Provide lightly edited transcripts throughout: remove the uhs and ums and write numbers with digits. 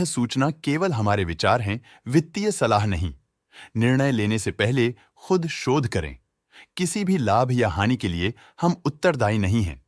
सूचना केवल हमारे विचार हैं, वित्तीय सलाह नहीं। निर्णय लेने से पहले खुद शोध करें। किसी भी लाभ या हानि के लिए हम उत्तरदायी नहीं हैं।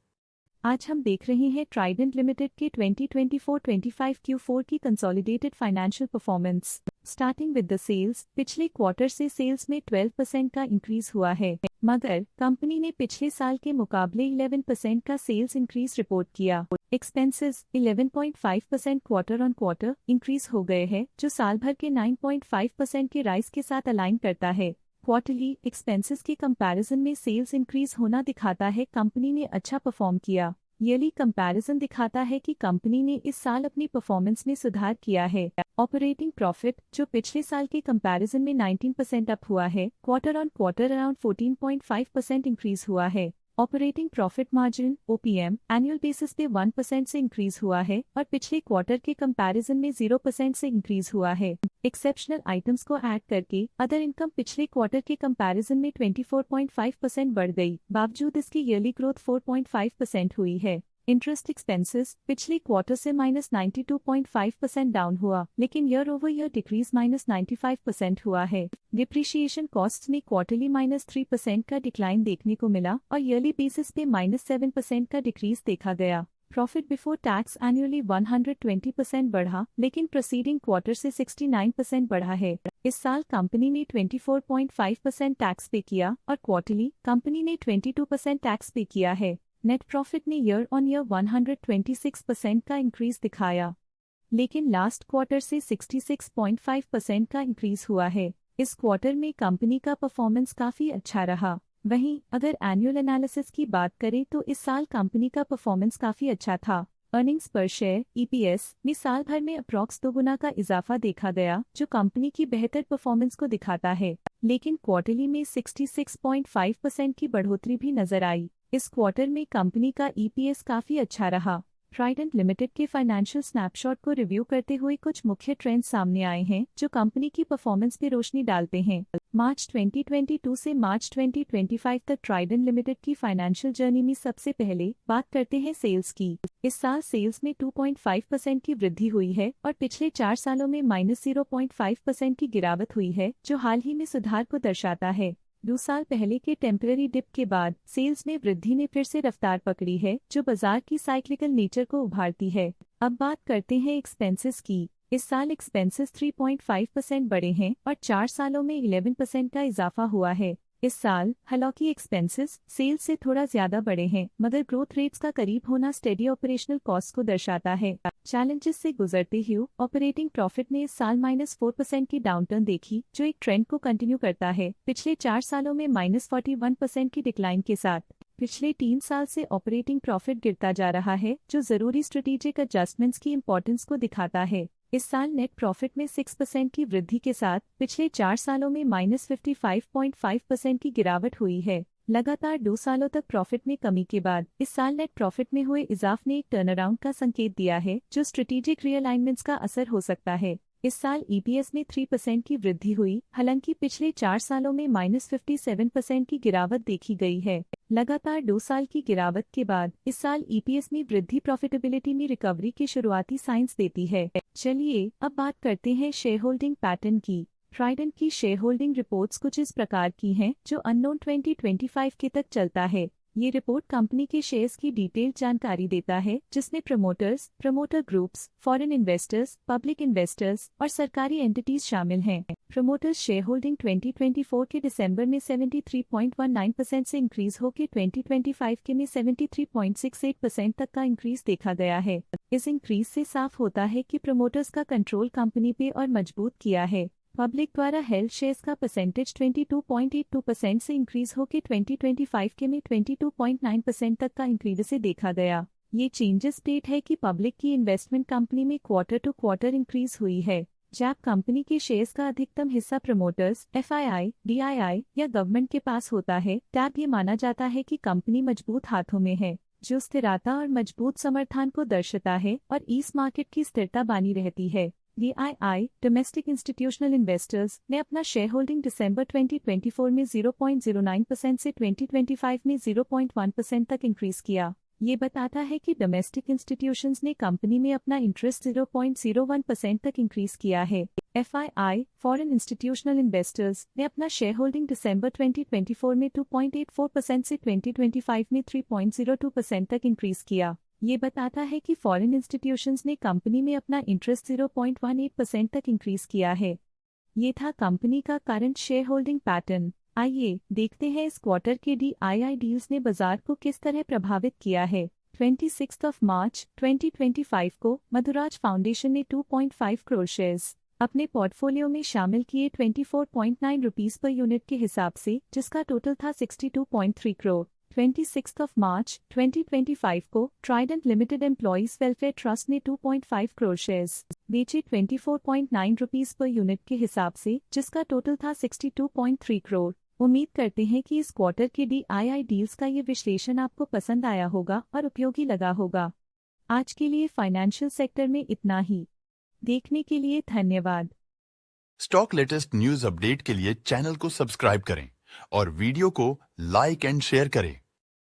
आज हम देख रहे हैं ट्राइडेंट लिमिटेड के 2024-25 Q4 की consolidated financial performance. Starting with the sales, पिछले क्वार्टर से सेल्स में 12% का इंक्रीज हुआ है, मगर कंपनी ने पिछले साल के मुकाबले 11% का सेल्स इंक्रीज रिपोर्ट किया। Expenses 11.5% quarter on quarter increase हो गए हैं, जो साल भर के 9.5% के राइज के साथ अलाइन करता है। क्वार्टरली एक्सपेंसेस के कंपैरिजन में सेल्स इंक्रीज होना दिखाता है कंपनी ने अच्छा परफॉर्म किया। ईयरली कंपैरिजन दिखाता है कि कंपनी ने इस साल अपनी परफॉर्मेंस में सुधार किया है। ऑपरेटिंग प्रॉफिट, जो पिछले साल के कंपैरिजन में 19% अप हुआ है, quarter on quarter around 14.5% increase हुआ है। Operating profit margin OPM annual basis पे 1% से इंक्रीज हुआ है और पिछले क्वार्टर के कंपैरिजन में 0% से इंक्रीज हुआ है। एक्सेप्शनल आइटम्स को ऐड करके अदर इनकम पिछले क्वार्टर के कंपैरिजन में 24.5% बढ़ गई, बावजूद इसकी ईयरली ग्रोथ 4.5% हुई है। इंटरेस्ट एक्सपेंसेस पिछले क्वार्टर से -92.5% डाउन हुआ, लेकिन ईयर ओवर ईयर डिक्रीज -95% हुआ है। डिप्रिशिएशन कॉस्ट्स में क्वार्टरली -3% का डिक्लाइन देखने को मिला और ईयरली बेसिस पे -7% का डिक्रीज देखा गया। प्रॉफिट बिफोर टैक्स एनुअली 120% बढ़ा, लेकिन प्रोसीडिंग क्वार्टर से 69% बढ़ा है। इस साल कंपनी ने 24.5% टैक्स पे किया और क्वार्टरली कंपनी ने 22% टैक्स पे किया है। नेट प्रॉफिट ने ईयर ऑन ईयर 126% का इंक्रीज दिखाया, लेकिन लास्ट क्वार्टर से 66.5% का इंक्रीज हुआ है। इस क्वार्टर में कंपनी का परफॉर्मेंस काफी अच्छा रहा। वहीं अगर एनुअल एनालिसिस की बात करें तो इस साल कंपनी का परफॉर्मेंस काफी अच्छा था। अर्निंग्स पर शेयर EPS में साल भर में अप्रॉक्स 2 गुना का इजाफा देखा गया, जो कंपनी की बेहतर परफॉर्मेंस को दिखाता है। लेकिन क्वार्टरली में 66.5% की बढ़ोतरी भी नजर आई। इस क्वार्टर में कंपनी का EPS काफी अच्छा रहा। ट्राइडेंट लिमिटेड के फाइनेंशियल स्नैपशॉट को रिव्यू करते हुए कुछ मुख्य ट्रेंड्स सामने आए हैं, जो कंपनी की परफॉर्मेंस पे रोशनी डालते हैं। मार्च 2022 से मार्च 2025 तक ट्राइडेंट लिमिटेड की फाइनेंशियल जर्नी में सबसे पहले बात करते हैं सेल्स की। इस साल सेल्स में 2.5% की वृद्धि हुई है और पिछले 4 सालों में -0.5% की गिरावट हुई है, जो हाल ही में सुधार को दर्शाता है। 2 साल पहले के टेम्पररी डिप के बाद सेल्स में वृद्धि ने फिर से रफ्तार पकड़ी है, जो बाजार की साइक्लिकल नेचर को उभारती है। अब बात करते हैं एक्सपेंसेस की। इस साल एक्सपेंसेस 3.5% बढ़े हैं और 4 सालों में 11% का इजाफा हुआ है। इस साल हालांकि एक्सपेंसेस सेल्स से थोड़ा ज्यादा बढ़े हैं, मगर ग्रोथ रेट्स का करीब होना स्टेडी ऑपरेशनल कॉस्ट को दर्शाता है। चैलेंजेस से गुजरते हुए ऑपरेटिंग प्रॉफिट ने इस साल -4% की डाउनटर्न देखी, जो एक ट्रेंड को कंटिन्यू करता है, पिछले 4 सालों में -41% की डिक्लाइन के साथ। पिछले 3 साल से ऑपरेटिंग प्रॉफिट गिरता जा रहा है, जो जरूरी स्ट्रेटेजिक एडजस्टमेंट्स की इंपॉर्टेंस को दिखाता है। इस साल नेट प्रॉफिट में 6% की वृद्धि के साथ पिछले 4 सालों में -55.5% की गिरावट हुई है। लगातार 2 सालों तक प्रॉफिट में कमी के बाद इस साल नेट प्रॉफिट में हुए इजाफ ने एक टर्नअराउंड का संकेत दिया है, जो स्ट्रेटेजिक रीअलाइनमेंट्स का असर हो सकता है। इस साल EPS में 3% की वृद्धि हुई, हालांकि पिछले 4 सालों में -57% की गिरावट देखी गई है। लगातार 2 साल की गिरावट के बाद इस साल EPS में वृद्धि प्रॉफिटेबिलिटी में रिकवरी के शुरुआती साइंस देती है। चलिए अब बात करते हैं शेयर होल्डिंग पैटर्न की। ट्राइडेंट की शेयर होल्डिंग रिपोर्ट्स कुछ इस प्रकार की हैं, जो अननोन 2025 के तक चलता है। ये रिपोर्ट कंपनी के शेयर्स की डिटेल्ड जानकारी देता है, जिसमें promoters, promoter groups, foreign investors, public investors और सरकारी एंटिटीज शामिल हैं। प्रमोटर्स शेयर होल्डिंग 2024 के दिसंबर में 73.19% से इंक्रीज होकर 2025 के में 73.68% तक का इंक्रीज देखा गया है। इस इंक्रीज से साफ होता है कि प्रमोटर्स का कंट्रोल कंपनी पे और मजबूत किया है। पब्लिक द्वारा हेल्ड शेयर्स का परसेंटेज 22.82% से इंक्रीज होकर 2025 के में 22.9% तक का इंक्रीज से देखा गया। ये चेंजेस स्टेट है कि पब्लिक की इन्वेस्टमेंट कंपनी में क्वार्टर टू क्वार्टर इंक्रीज हुई है। जब कंपनी के शेयर्स का अधिकतम हिस्सा प्रमोटर्स, FII, DII या गवर्नमेंट के पास होता है, तब ये माना जाता है कि कंपनी मजबूत हाथों में है, जो स्थिरता और मजबूत समर्थन को दर्शाता है और इस मार्केट की स्थिरता बनी रहती है। DII डोमेस्टिक इंस्टीट्यूशनल इन्वेस्टर्स ने अपना शेयर होल्डिंग दिसंबर 2024 में 0.09% से 2025 में 0.1% तक इंक्रीज किया। ये बताता है कि डोमेस्टिक इंस्टीट्यूशंस ने कंपनी में अपना इंटरेस्ट 0.01% तक इंक्रीज किया है। FII फॉरेन इंस्टीट्यूशनल इन्वेस्टर्स ने अपना शेयर होल्डिंग दिसंबर 2024 में 2.84% से 2025 में 3.02% तक इंक्रीज किया। ये बताता है कि फॉरेन इंस्टीट्यूशंस ने कंपनी में अपना इंटरेस्ट 0.18% तक इंक्रीज किया है। ये था कंपनी का करंट शेयर होल्डिंग पैटर्न। आइए देखते हैं इस क्वार्टर के DII डील्स ने बाजार को किस तरह प्रभावित किया है। 26 मार्च 2025 को मधुराज फाउंडेशन ने 2.5 करोड़ शेयर्स अपने पोर्टफोलियो में शामिल किए 24.9 रुपीस पर यूनिट के हिसाब से, जिसका टोटल था 62.3 करोड़। 26 मार्च 2025 को Trident limited employees welfare trust ने 2.5 करोड़ शेयर्स बेचे 24.9 रुपीस पर यूनिट के हिसाब से, जिसका टोटल था 62.3 करोड़। उम्मीद करते हैं कि इस क्वार्टर के DII डील्स का ये विश्लेषण आपको पसंद आया होगा और उपयोगी लगा होगा। आज के लिए फाइनेंशियल सेक्टर में इतना ही। देखने के लिए धन्यवाद। स्टॉक लेटेस्ट न्यूज अपडेट के लिए चैनल को सब्सक्राइब करें और वीडियो को लाइक एंड शेयर करें।